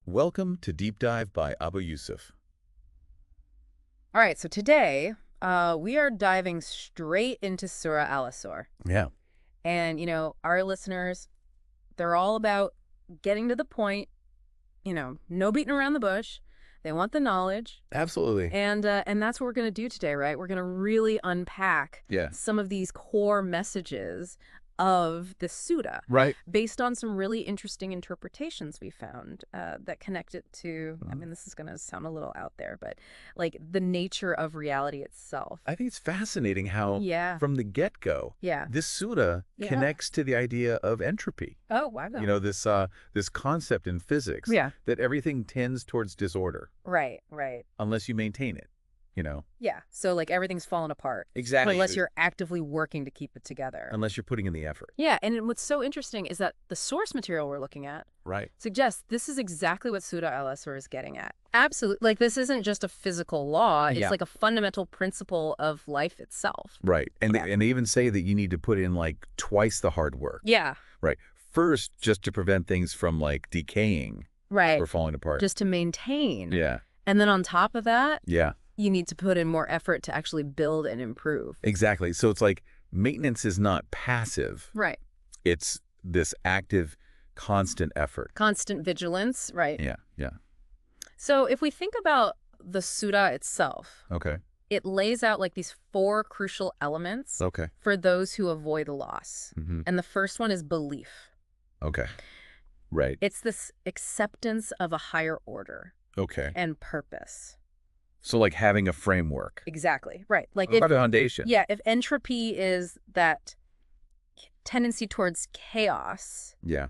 Welcome to Deep Dive by Abu Yusuf. All right, so today we are diving straight into Surah Al-Asr. Yeah, And, our listeners, they're all about getting to the point, no beating around the bush. They want the knowledge. absolutely. And that's what we're going to do today, right? We're going to really unpack Yeah. some of these core messages of the Surah Right. based on some really interesting interpretations we found that connect it to, I mean, this is going to sound a little out there, but like the nature of reality itself. I think it's fascinating how, Yeah. from the get-go, Yeah. this surah Yeah. connects to the idea of entropy. Oh, wow. This concept in physics Yeah. that everything tends towards disorder Right, right. unless you maintain it, Yeah. So like everything's falling apart. Exactly. Unless you're actively working to keep it together. Unless you're putting in the effort. Yeah. And what's so interesting is that the source material we're looking at Right. suggests this is exactly what Surah Al-Asr is getting at. Absolutely. Like this isn't just a physical law. It's Yeah. like a fundamental principle of life itself. Right. And, Yeah. they even say that you need to put in like twice the hard work. Yeah. Right. First, just to prevent things from like decaying Right. or falling apart. Just to maintain. Yeah. And then on top of that, Yeah. you need to put in more effort to actually build and improve. Exactly. So it's like maintenance is not passive. Right. It's this active, constant effort. Constant vigilance. Right. Yeah. Yeah. So if we think about the Surah itself, Okay. it lays out like these 4 crucial elements Okay. for those who avoid loss. Mm-hmm. And the first one is belief. Okay. Right. It's this acceptance of a higher order Okay. and purpose. So like having a framework. Exactly. Right. Like A foundation. yeah, if entropy is that tendency towards chaos, Yeah.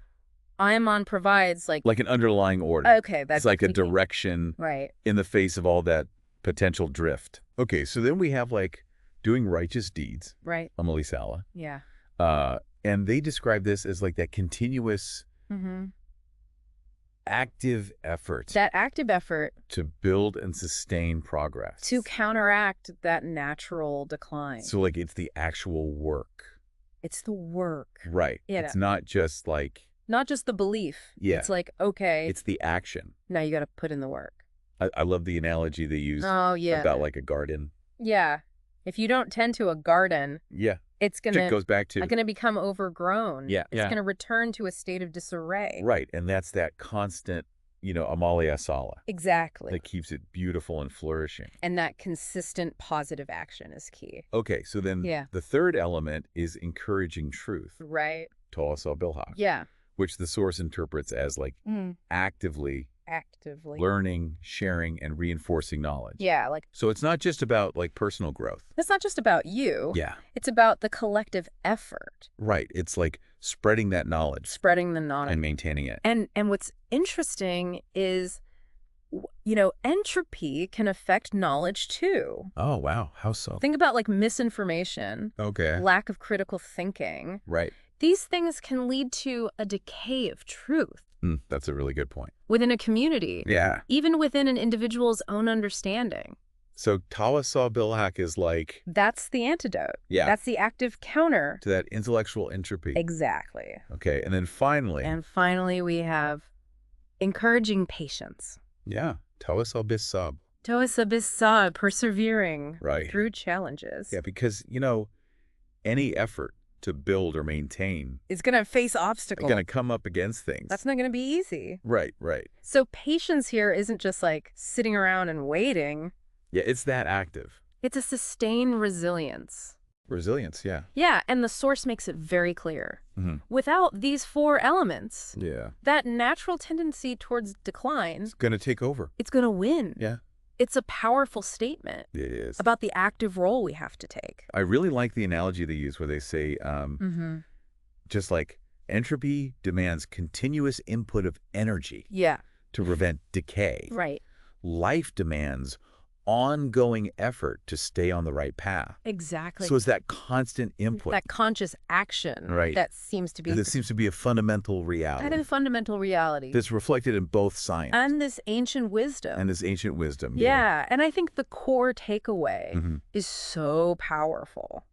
iman provides like Like an underlying order. okay, that's It's like a thinking. direction Right. in the face of all that potential drift. Okay. So then we have like doing righteous deeds. Right. Amal-e-saleh. Yeah. And they describe this as like that continuous Mm-hmm. active effort That active effort to build and sustain progress. to counteract that natural decline. So like it's the actual work. It's the work. Right. Yeah. It's not just like, Not just the belief. Yeah. It's like, okay, it's the action. now you got to put in the work. I love the analogy they use Oh, yeah. about like a garden. Yeah. If you don't tend to a garden, Yeah. it's It goes back to, going to become overgrown. Yeah, It's yeah. going to return to a state of disarray. right. And that's that constant, amal-e-saleh Exactly. that keeps it beautiful and flourishing. And that consistent positive action is key. Okay. So then Yeah. the third element is encouraging truth. Right. Tawasau, bil-haq. Yeah. Which the source interprets as like actively Actively. learning, sharing, and reinforcing knowledge. Yeah. Like, So it's not just about like personal growth. it's not just about you. Yeah. It's about the collective effort, Right. It's like spreading that knowledge spreading the knowledge. and maintaining it. And what's interesting is, entropy can affect knowledge too. Oh, wow. How so? Think about like misinformation, Okay. lack of critical thinking. Right. These things can lead to a decay of truth That's a really good point. within a community, Yeah. even within an individual's own understanding. So tawasau bil-haq is like That's the antidote. Yeah. That's the active counter. to that intellectual entropy. Exactly. Okay. And then finally, And finally, we have encouraging patience. yeah, tawasau bis-sabr. Tawasau bis-sabr, persevering Right. through challenges. Yeah, because, any effort to build or maintain It's going to face is obstacles. going to come up against things. That's not going to be easy. Right, right. So patience here isn't just like sitting around and waiting. Yeah, it's that active. It's a sustained resilience. Resilience, yeah. Yeah, and the source makes it very clear. Mm-hmm. Without these 4 elements, Yeah. that natural tendency towards decline, It's going to take over. it's going to win. Yeah. It's a powerful statement It is. about the active role we have to take. I really like the analogy they use where they say, just like entropy demands continuous input of energy Yeah, to prevent decay. right. Life demands ongoing effort to stay on the right path. Exactly. So it's that constant input. That conscious action Right. that seems to be That seems to be a fundamental reality. kind of the fundamental reality. That's reflected in both science And this ancient wisdom. and this ancient wisdom. Yeah, and I think the core takeaway Mhm. is so powerful.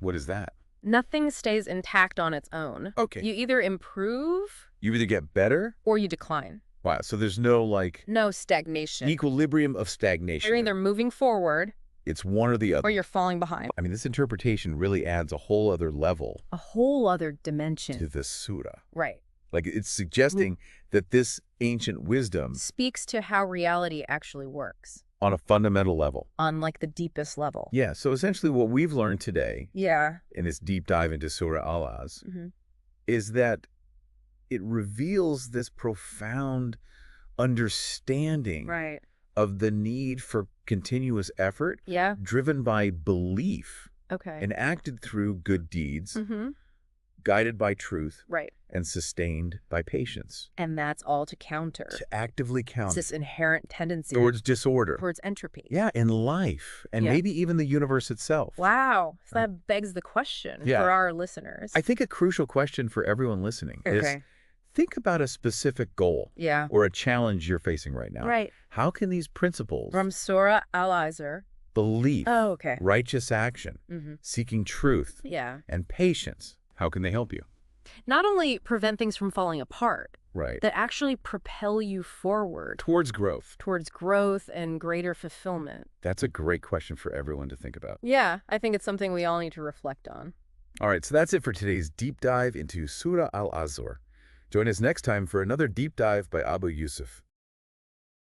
What is that? Nothing stays intact on its own. Okay. You either improve You either get better. or you decline. Wow. So there's no, like, No stagnation. equilibrium of stagnation. You're either moving forward It's one or the other. or you're falling behind. I mean, this interpretation really adds a whole other level A whole other dimension. to this surah. Right. Like, it's suggesting that this ancient wisdom, Speaks to how reality actually works on a fundamental level. on like the deepest level. Yeah, so essentially what we've learned today Yeah. in this deep dive into Surah Al-Asr Mm-hmm. is that it reveals this profound understanding Right. of the need for continuous effort Yeah. driven by belief Okay. and acted through good deeds, Mm-hmm. guided by truth, Right. and sustained by patience. And that's all to counter. To actively It's counter this inherent tendency towards disorder. towards entropy. Yeah, in life, and Yeah. maybe even the universe itself. Wow. So that begs the question Yeah. for our listeners. I think a crucial question for everyone listening is, Okay. think about a specific goal Yeah. or a challenge you're facing right now. Right. How can these principles, From Surah Al-Asr. belief, Oh, okay. righteous action, Mm-hmm. seeking truth, Yeah. and patience, how can they help you? Not only prevent things from falling apart, Right. that actually propel you forward Towards growth. towards growth and greater fulfillment. That's a great question for everyone to think about. Yeah, I think it's something we all need to reflect on. All right, so that's it for today's deep dive into Surah Al-Asr. Join us next time for another deep dive by Abu Yusuf.